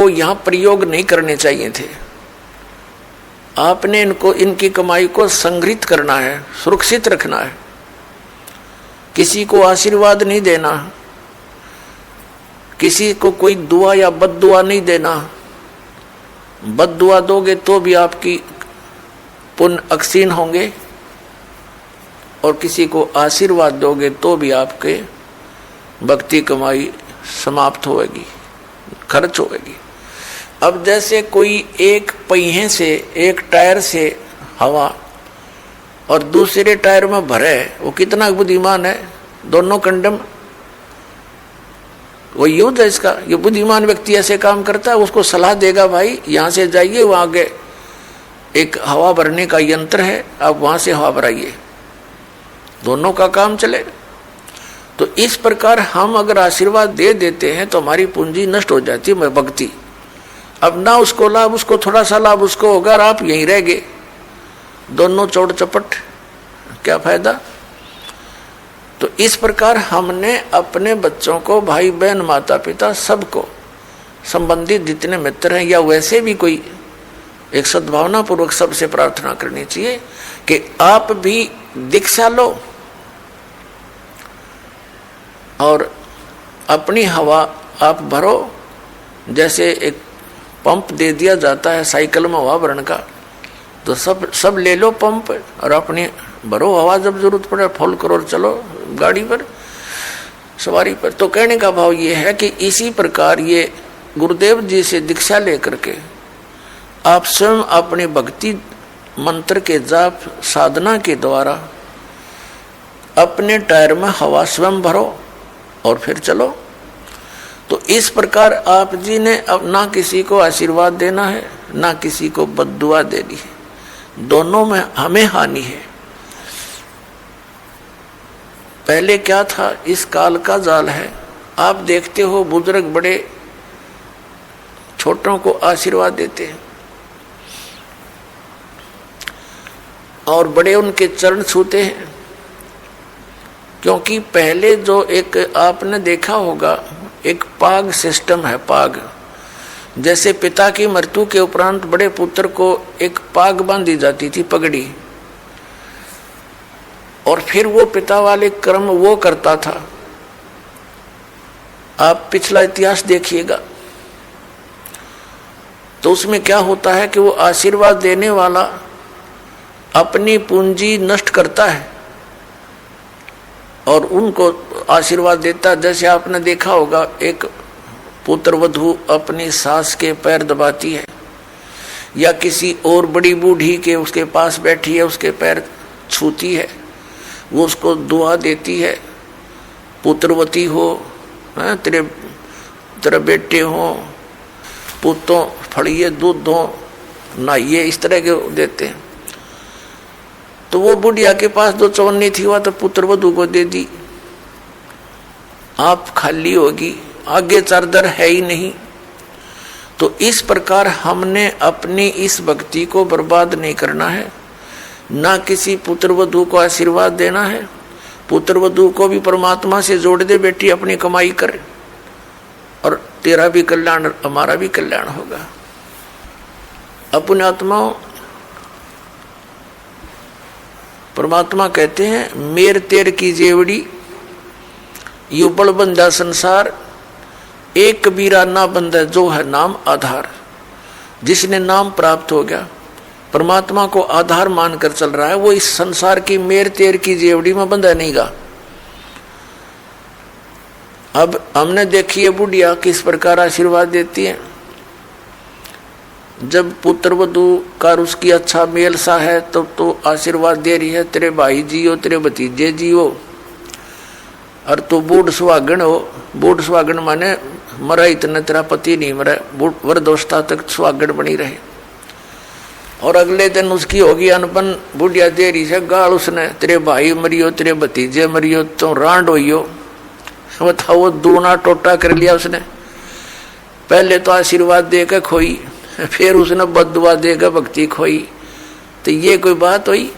को यहाँ प्रयोग नहीं करने चाहिए थे। आपने इनको, इनकी कमाई को संग्रहित करना है, सुरक्षित रखना है। किसी को आशीर्वाद नहीं देना, किसी को कोई दुआ या बद्दुआ नहीं देना। बद्दुआ दोगे तो भी आपकी पुण्य अक्षीण होंगे, और किसी को आशीर्वाद दोगे तो भी आपके भक्ति कमाई समाप्त होगी, खर्च होगी। अब जैसे कोई एक पहिए से, एक टायर से हवा और दूसरे टायर में भरे, वो कितना बुद्धिमान है, दोनों कंडम। वो युद्ध है इसका। ये बुद्धिमान व्यक्ति ऐसे काम करता है, उसको सलाह देगा भाई यहाँ से जाइए, वहाँ आगे एक हवा भरने का यंत्र है, आप वहाँ से हवा भराइए, दोनों का काम चले। तो इस प्रकार हम अगर आशीर्वाद दे देते हैं तो हमारी पूंजी नष्ट हो जाती है, भक्ति। अब ना उसको लाभ, उसको थोड़ा सा लाभ उसको होगा, और आप यहीं रह गए, दोनों चौड़ चपट, क्या फायदा। तो इस प्रकार हमने अपने बच्चों को, भाई बहन, माता पिता, सबको, संबंधित जितने मित्र हैं, या वैसे भी कोई, एक सद्भावना पूर्वक सबसे प्रार्थना करनी चाहिए कि आप भी दीक्षा लो और अपनी हवा आप भरो। जैसे एक पंप दे दिया जाता है साइकिल में हवा भरने का, तो सब ले लो पंप और अपनी भरो हवा, जब जरूरत पड़े फुल करो और चलो गाड़ी पर, सवारी पर। तो कहने का भाव ये है कि इसी प्रकार ये गुरुदेव जी से दीक्षा लेकर के आप स्वयं अपनी भक्ति मंत्र के जाप साधना के द्वारा अपने टायर में हवा स्वयं भरो और फिर चलो। तो इस प्रकार आप जी ने अब ना किसी को आशीर्वाद देना है, ना किसी को बद्दुआ देनी है, दोनों में हमें हानि है। पहले क्या था, इस काल का जाल है। आप देखते हो बुजुर्ग बड़े छोटों को आशीर्वाद देते हैं और बड़े उनके चरण छूते हैं, क्योंकि पहले जो एक आपने देखा होगा एक पाग सिस्टम है। पाग जैसे पिता की मृत्यु के उपरांत बड़े पुत्र को एक पाग बांधी जाती थी, पगड़ी, और फिर वो पिता वाले कर्म वो करता था। आप पिछला इतिहास देखिएगा तो उसमें क्या होता है कि वो आशीर्वाद देने वाला अपनी पूंजी नष्ट करता है और उनको आशीर्वाद देता। जैसे आपने देखा होगा एक पुत्र वधू अपनी सास के पैर दबाती है, या किसी और बड़ी बूढ़ी के उसके पास बैठी है उसके पैर छूती है, वो उसको दुआ देती है, पुत्रवती हो, तेरे बेटे हो, पुतों फड़िए दूध दो, नहाइए, इस तरह के देते हैं। तो वो बुढ़िया के पास जो चवन्नी थी वह तो पुत्र वधू को दे दी, आप खाली होगी, आगे चारदर है ही नहीं। तो इस प्रकार हमने अपनी इस भक्ति को बर्बाद नहीं करना है, ना किसी पुत्र वधू को आशीर्वाद देना है। पुत्र वधू को भी परमात्मा से जोड़ दे, बेटी अपनी कमाई कर और तेरा भी कल्याण हमारा भी कल्याण होगा। अपने आत्माओं, परमात्मा कहते हैं मेर तेर की जेवड़ी युबड़ बंदा संसार, एक कबीरा ना बंदा जो है नाम आधार। जिसने नाम प्राप्त हो गया, परमात्मा को आधार मानकर चल रहा है, वो इस संसार की मेर तेर की जेवड़ी में बंधा नहीं गा। अब हमने देखी है बुढ़िया किस प्रकार आशीर्वाद देती है। जब पुत्र वधू का उसकी अच्छा मेल सा है तब तो आशीर्वाद दे रही है, तेरे भाई जियो, तेरे भतीजे जियो, और तो बूढ़ सुहागन हो। बूढ़ सुहागन माने मरा इतना तेरा पति नहीं मरा, वृद्धावस्था तक सुहागन बनी रहे। और अगले दिन उसकी होगी अनपन, बुढ़िया दे रही है गाल उसने, तेरे भाई मरियो, तेरे भतीजे मरियो, तो रांड होइयो। बताओ, वो दूना टोटा कर लिया उसने। पहले तो आशीर्वाद देकर खोई, फिर उसने बद्दुआ देकर भक्ति खोई। तो ये कोई बात हुई?